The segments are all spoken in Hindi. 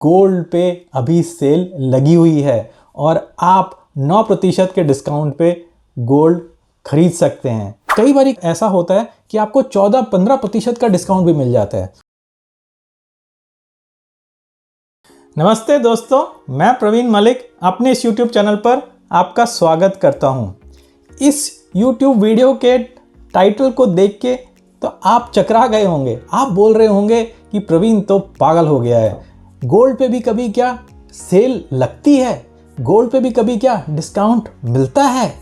गोल्ड पे अभी सेल लगी हुई है और आप 9% के डिस्काउंट पे गोल्ड खरीद सकते हैं। कई बार ऐसा होता है कि आपको 14-15% का डिस्काउंट भी मिल जाता है। नमस्ते दोस्तों, मैं प्रवीण मलिक अपने इस YouTube चैनल पर आपका स्वागत करता हूं। इस YouTube वीडियो के टाइटल को देख के तो आप चकरा गए होंगे। आप बोल रहे होंगे कि प्रवीण तो पागल हो गया है। गोल्ड पे भी कभी क्या सेल लगती है? गोल्ड पे भी कभी क्या डिस्काउंट मिलता है?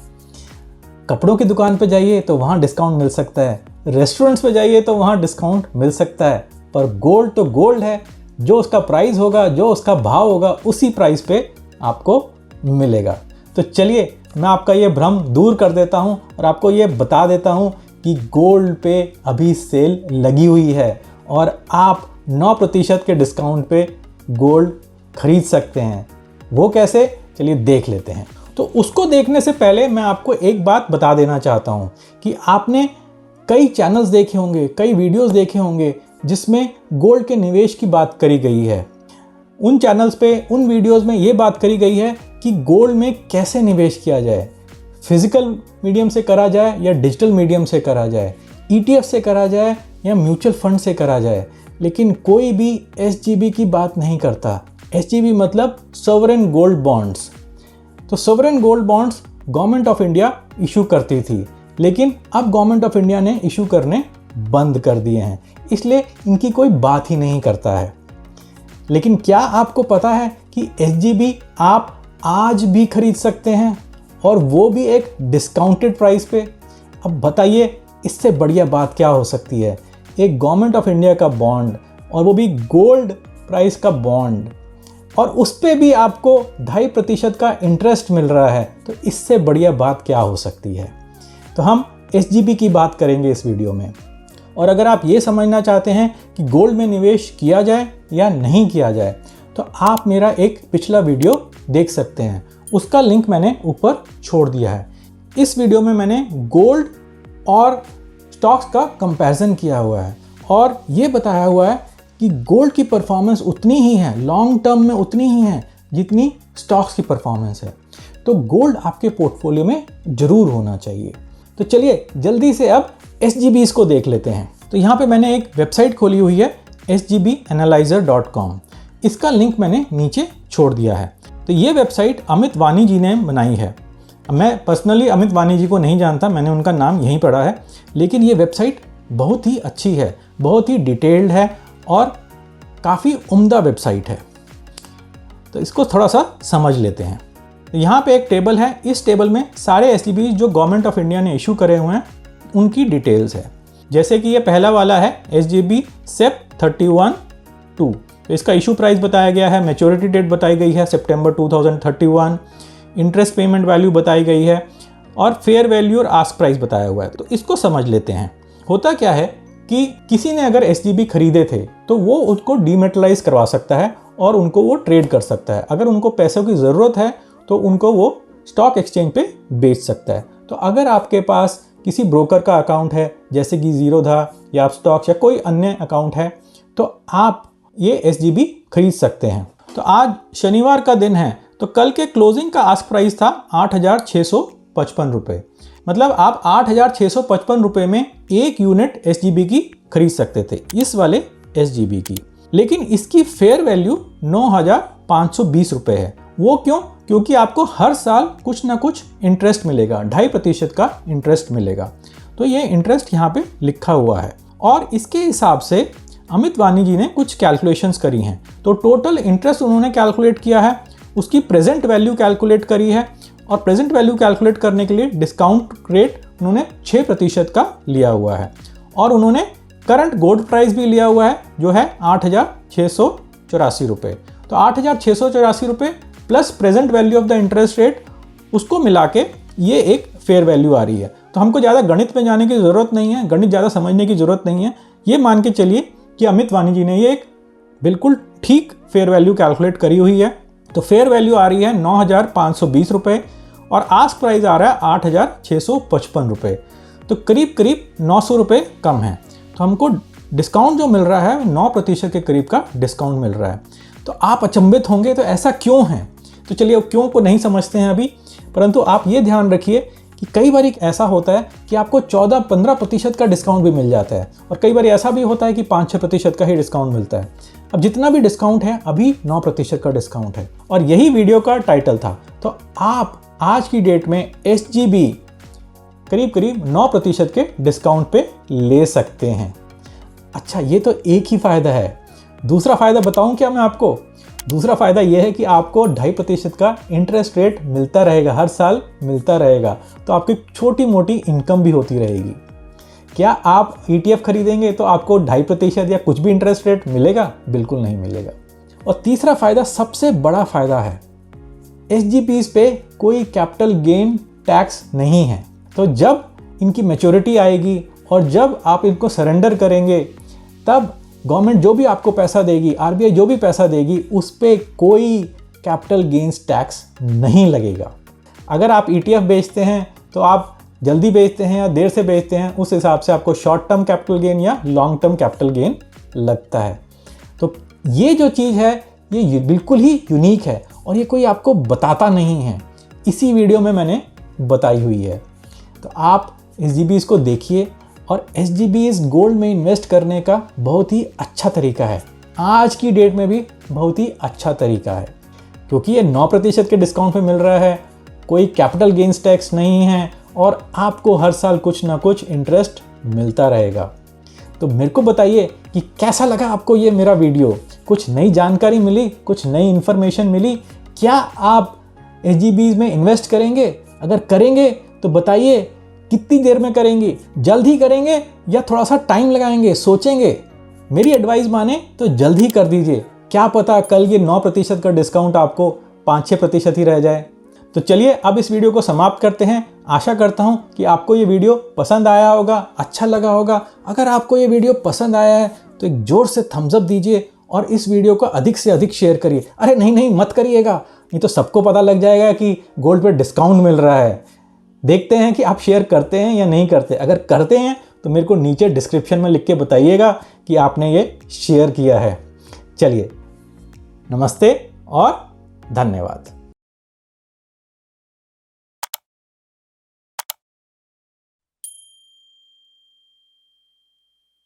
कपड़ों की दुकान पे जाइए तो वहाँ डिस्काउंट मिल सकता है, रेस्टोरेंट्स पे जाइए तो वहाँ डिस्काउंट मिल सकता है, पर गोल्ड तो गोल्ड है। जो उसका प्राइस होगा, जो उसका भाव होगा, उसी प्राइस पे आपको मिलेगा। तो चलिए मैं आपका ये भ्रम दूर कर देता हूँ और आपको ये बता देता हूँ कि गोल्ड पे अभी सेल लगी हुई है और आप 9% के डिस्काउंट पे गोल्ड खरीद सकते हैं। वो कैसे, चलिए देख लेते हैं। तो उसको देखने से पहले मैं आपको एक बात बता देना चाहता हूँ कि आपने कई चैनल्स देखे होंगे, कई वीडियोस देखे होंगे जिसमें गोल्ड के निवेश की बात करी गई है। उन चैनल्स पे, उन वीडियोस में ये बात करी गई है कि गोल्ड में कैसे निवेश किया जाए, फिजिकल मीडियम से करा जाए या डिजिटल मीडियम से करा जाए, ETF से करा जाए या म्यूचुअल फंड से करा जाए, लेकिन कोई भी SGB की बात नहीं करता। SGB मतलब सॉवरेन गोल्ड बॉन्ड्स। तो sovereign gold bonds government of India issue करती थी, लेकिन अब गवर्नमेंट ऑफ इंडिया ने इशू करने बंद कर दिए हैं, इसलिए इनकी कोई बात ही नहीं करता है। लेकिन क्या आपको पता है कि SGB आप आज भी खरीद सकते हैं, और वो भी एक डिस्काउंटेड प्राइस पे? अब बताइए इससे बढ़िया बात क्या हो सकती है? एक गवर्नमेंट ऑफ इंडिया का बॉन्ड, और वो भी गोल्ड प्राइस का बॉन्ड, और उस पे भी आपको 2.5% का इंटरेस्ट मिल रहा है। तो इससे बढ़िया बात क्या हो सकती है? तो हम SGB की बात करेंगे इस वीडियो में। और अगर आप ये समझना चाहते हैं कि गोल्ड में निवेश किया जाए या नहीं किया जाए, तो आप मेरा एक पिछला वीडियो देख सकते हैं। उसका लिंक मैंने ऊपर छोड़ दिया है। इस वीडियो में मैंने गोल्ड और स्टॉक्स का कंपैरिजन किया हुआ है और ये बताया हुआ है कि गोल्ड की परफॉर्मेंस उतनी ही है, लॉन्ग टर्म में उतनी ही है जितनी स्टॉक्स की परफॉर्मेंस है। तो गोल्ड आपके पोर्टफोलियो में ज़रूर होना चाहिए। तो चलिए जल्दी से अब SGBs को देख लेते हैं। तो यहाँ पे मैंने एक वेबसाइट खोली हुई है sgbanalyzer.com। इसका लिंक मैंने नीचे छोड़ दिया है। तो ये वेबसाइट अमित वानी जी ने बनाई है। मैं पर्सनली अमित वानी जी को नहीं जानता, मैंने उनका नाम यहीं पढ़ा है, लेकिन ये वेबसाइट बहुत ही अच्छी है, बहुत ही डिटेल्ड है और काफ़ी उम्दा वेबसाइट है। तो इसको थोड़ा सा समझ लेते हैं। तो यहाँ पे एक टेबल है, इस टेबल में सारे SGBs जो गवर्नमेंट ऑफ इंडिया ने इशू करे हुए हैं उनकी डिटेल्स है। जैसे कि ये पहला वाला है SGB SEP 31-2। तो इसका इशू प्राइस बताया गया है, मैच्योरिटी डेट बताई गई है सितंबर 2031, इंटरेस्ट पेमेंट वैल्यू बताई गई है और फेयर वैल्यू और आस्क प्राइस बताया हुआ है। तो इसको समझ लेते हैं। होता क्या है कि किसी ने अगर SGB खरीदे थे तो वो उसको डीमेटलाइज करवा सकता है और उनको वो ट्रेड कर सकता है। अगर उनको पैसों की ज़रूरत है तो उनको वो स्टॉक एक्सचेंज पे बेच सकता है। तो अगर आपके पास किसी ब्रोकर का अकाउंट है, जैसे कि जीरोधा या स्टॉक्स या कोई अन्य अकाउंट है, तो आप ये SGB खरीद सकते हैं। तो आज शनिवार का दिन है, तो कल के क्लोजिंग का आस्क प्राइस था 8,655 रुपये। मतलब आप 8,655 रुपये में एक यूनिट SGB की खरीद सकते थे, इस वाले SGB की। लेकिन इसकी फेयर वैल्यू 9,520 रुपये है। वो क्यों? क्योंकि आपको हर साल कुछ ना कुछ इंटरेस्ट मिलेगा, 2.5% का इंटरेस्ट मिलेगा। तो ये इंटरेस्ट यहाँ पे लिखा हुआ है और इसके हिसाब से अमित वानी जी ने कुछ कैलकुलेशंस करी हैं। तो टोटल इंटरेस्ट उन्होंने कैलकुलेट किया है, उसकी प्रेजेंट वैल्यू कैलकुलेट करी है और प्रेजेंट वैल्यू कैलकुलेट करने के लिए डिस्काउंट रेट उन्होंने 6% का लिया हुआ है और उन्होंने करंट गोल्ड प्राइस भी लिया हुआ है जो है 8,684 रुपये। तो 8,684 रुपये plus present value of the interest rate, उसको मिला के ये एक फेयर वैल्यू आ रही है। तो हमको ज़्यादा गणित में जाने की ज़रूरत नहीं है, गणित ज़्यादा समझने की ज़रूरत नहीं है। ये मान के चलिए कि अमित वानी जी ने ये एक बिल्कुल ठीक फेयर वैल्यू कैलकुलेट करी हुई है। तो फेयर वैल्यू आ रही है 9,520 रुपये और आस्क प्राइस आ रहा है 8,655 रुपये। तो करीब करीब 900 रुपये कम है। तो हमको डिस्काउंट जो मिल रहा है 9% के करीब का डिस्काउंट मिल रहा है। तो आप अचंभित होंगे तो ऐसा क्यों है। तो चलिए क्यों को नहीं समझते हैं अभी, परंतु आप ये ध्यान रखिए कि कई बार ऐसा होता है कि आपको 14-15% का डिस्काउंट भी मिल जाता है, और कई बार ऐसा भी होता है कि 5-6% का ही डिस्काउंट मिलता है। अब जितना भी डिस्काउंट है अभी 9% का डिस्काउंट है, और यही वीडियो का टाइटल था। तो आप आज की डेट में SGB करीब 9% के डिस्काउंट पे ले सकते हैं। अच्छा, ये तो एक ही फ़ायदा है। दूसरा फ़ायदा बताऊं क्या मैं आपको? दूसरा फ़ायदा यह है कि आपको 2.5% का इंटरेस्ट रेट मिलता रहेगा, हर साल मिलता रहेगा। तो आपकी छोटी मोटी इनकम भी होती रहेगी। क्या आप ETF खरीदेंगे तो आपको 2.5% या कुछ भी इंटरेस्ट रेट मिलेगा? बिल्कुल नहीं मिलेगा। और तीसरा फ़ायदा सबसे बड़ा फ़ायदा है, SGPs पे कोई कैपिटल गेन टैक्स नहीं है। तो जब इनकी मैच्योरिटी आएगी और जब आप इनको सरेंडर करेंगे, तब गवर्नमेंट जो भी आपको पैसा देगी, RBI जो भी पैसा देगी, उस पर कोई कैपिटल गेन्स टैक्स नहीं लगेगा। अगर आप ETF बेचते हैं तो आप जल्दी बेचते हैं या देर से बेचते हैं, उस हिसाब से आपको शॉर्ट टर्म कैपिटल गेन या लॉन्ग टर्म कैपिटल गेन लगता है। तो ये जो चीज़ है ये बिल्कुल ही यूनिक है, और ये कोई आपको बताता नहीं है, इसी वीडियो में मैंने बताई हुई है। तो आप SGBs को देखिए, और SGBs गोल्ड में इन्वेस्ट करने का बहुत ही अच्छा तरीका है। आज की डेट में भी बहुत ही अच्छा तरीका है, क्योंकि ये 9% के डिस्काउंट पे मिल रहा है, कोई कैपिटल गेन्स टैक्स नहीं है, और आपको हर साल कुछ ना कुछ इंटरेस्ट मिलता रहेगा। तो मेरे को बताइए कि कैसा लगा आपको ये मेरा वीडियो? कुछ नई जानकारी मिली, कुछ नई इन्फॉर्मेशन मिली? क्या आप SGBs में इन्वेस्ट करेंगे? अगर करेंगे तो बताइए कितनी देर में करेंगे? जल्द ही करेंगे या थोड़ा सा टाइम लगाएंगे, सोचेंगे? मेरी एडवाइस माने तो जल्द ही कर दीजिए। क्या पता कल ये 9% का डिस्काउंट आपको 5-6% ही रह जाए। तो चलिए अब इस वीडियो को समाप्त करते हैं। आशा करता हूँ कि आपको ये वीडियो पसंद आया होगा, अच्छा लगा होगा। अगर आपको ये वीडियो पसंद आया है तो एक ज़ोर से थम्स अप दीजिए, और इस वीडियो को अधिक से अधिक शेयर करिए। अरे नहीं मत करिएगा, नहीं तो सबको पता लग जाएगा कि गोल्ड पे डिस्काउंट मिल रहा है। देखते हैं कि आप शेयर करते हैं या नहीं करते। अगर करते हैं तो मेरे को नीचे डिस्क्रिप्शन में लिख के बताइएगा कि आपने ये शेयर किया है। चलिए, नमस्ते और धन्यवाद।